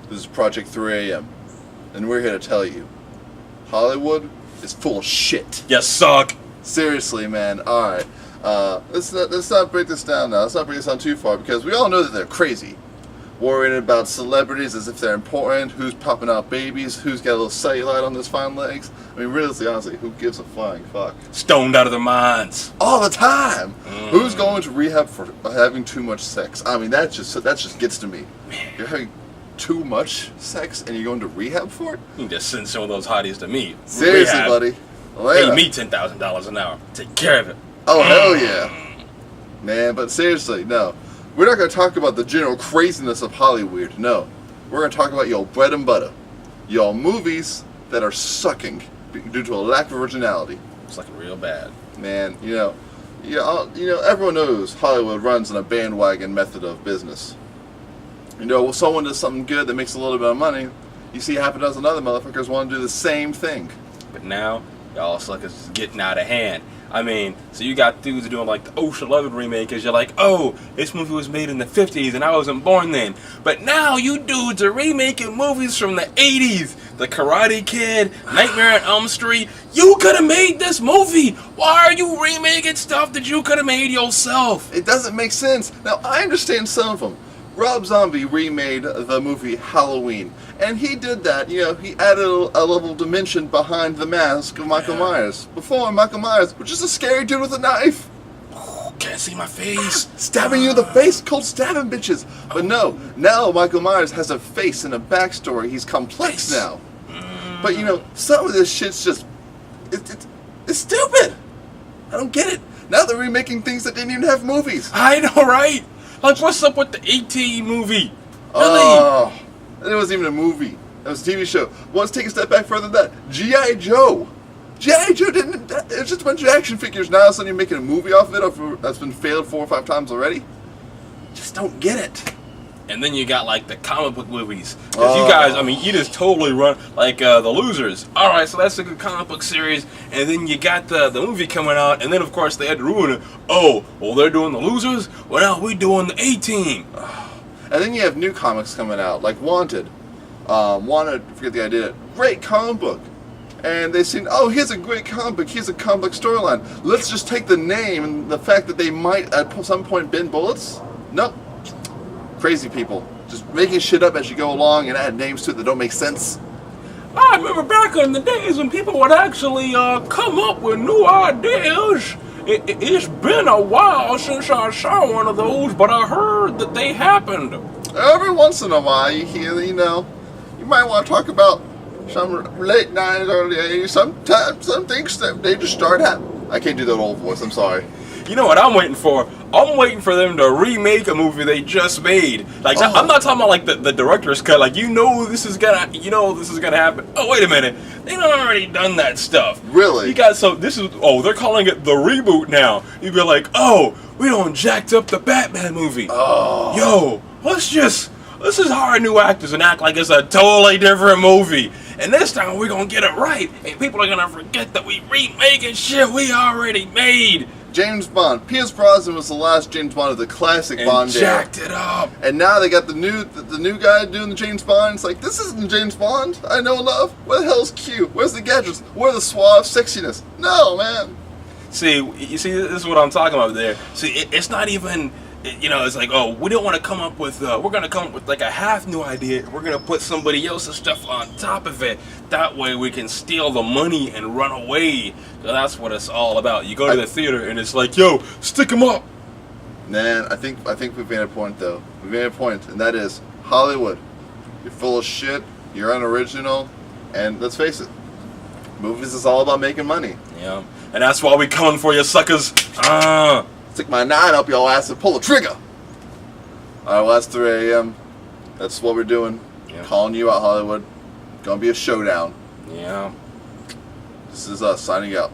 This is Project 3 AM, and we're here to tell you, Hollywood is full of shit. You suck. Seriously, man. All right, let's not break this down now. Let's not break this down too far because we all know that they're crazy, worrying about celebrities as if they're important. Who's popping out babies? Who's got a little cellulite on those fine legs? I mean, really, honestly, who gives a flying fuck? Stoned out of their minds All the time. Who's going to rehab for having too much sex? I mean, that just gets to me. You're having too much sex and you're going to rehab for it? You can just send some of those hotties to me. Seriously, Rehab. buddy. Pay me $10,000 an hour. Take care of it. Oh, hell yeah. Man, but seriously, no. We're not going to talk about the general craziness of Hollywood. No. We're going to talk about your bread and butter. Your movies that are sucking due to a lack of originality. It's looking real bad. Man, everyone knows Hollywood runs on a bandwagon method of business. When someone does something good that makes a little bit of money, you see half a dozen other motherfuckers want to do the same thing. But now, y'all suckers is getting out of hand. I mean, so you got dudes doing like the Ocean 11 remake because you're like, oh, this movie was made in the 50s and I wasn't born then. But now you dudes are remaking movies from the 80s. The Karate Kid, Nightmare on Elm Street. You could have made this movie. Why are you remaking stuff that you could have made yourself? It doesn't make sense. Now, I understand some of them. Rob Zombie remade the movie Halloween, and he did that, he added a little dimension behind the mask of Michael Myers. Before, Michael Myers was just a scary dude with a knife. Can't see my face. Stabbing you in the face, cold stabbing bitches. But no, now Michael Myers has a face and a backstory. He's complex now. But some of this shit's just, it's stupid. I don't get it. Now they're remaking things that didn't even have movies. I know, right? Like, what's up with the 18 movie? Really? Oh, it wasn't even a movie. It was a TV show. Well, let's take a step back further than that. G.I. Joe. G.I. Joe didn't... It's just a bunch of action figures. Now all of a sudden you're making a movie off of it that's been failed 4 or 5 times already. Just don't get it. And then you got, like, the comic book movies. Because you guys, I mean, you just totally run, like, The Losers. Alright, so that's a good comic book series. And then you got the movie coming out. And then, of course, they had to ruin it. Oh, well, they're doing The Losers? Well, now we're doing the A-Team. And then you have new comics coming out, like Wanted. Wanted, forget the idea. Great comic book. And they seen, oh, here's a great comic book. Here's a comic book storyline. Let's just take the name and the fact that they might, at some point, bend bullets. Nope. Crazy people. Just making shit up as you go along and add names to it that don't make sense. I remember back in the days when people would actually come up with new ideas. It's been a while since I saw one of those, but I heard that they happened. Every once in a while you hear, you might want to talk about some late 90s, early 80s. Sometimes some things that they just start happening. I can't do that old voice, I'm sorry. You know what I'm waiting for? I'm waiting for them to remake a movie they just made. Like, I'm not talking about like the director's cut. Like, this is gonna happen. Oh, wait a minute. They've already done that stuff. Really? They're calling it the reboot now. You'd be like, oh, we done jacked up the Batman movie. Oh. Yo, let's just hire new actors and act like it's a totally different movie. And this time we're gonna get it right. And people are gonna forget that we remaking shit we already made. James Bond. Pierce Brosnan was the last James Bond of the classic Bond era. Jacked it up. And now they got the new guy doing the James Bond. It's like, this isn't James Bond I know and love. Where the hell's Q? Where's the gadgets? Where's the suave sexiness? No, man. See, this is what I'm talking about there. See, it's not even... it's like, oh, we don't want to come up with, we're going to come up with like a half new idea. We're going to put somebody else's stuff on top of it. That way we can steal the money and run away. So that's what it's all about. You go to the theater and it's like, yo, stick them up. Man, I think we've made a point though. We've made a point, and that is Hollywood. You're full of shit. You're unoriginal. And let's face it, movies is all about making money. Yeah. And that's why we coming for you, suckers. Stick my 9 up your ass and pull the trigger. Alright, well, that's 3 AM. That's what we're doing. Yeah. Calling you out, Hollywood. Gonna be a showdown. Yeah. This is us signing out.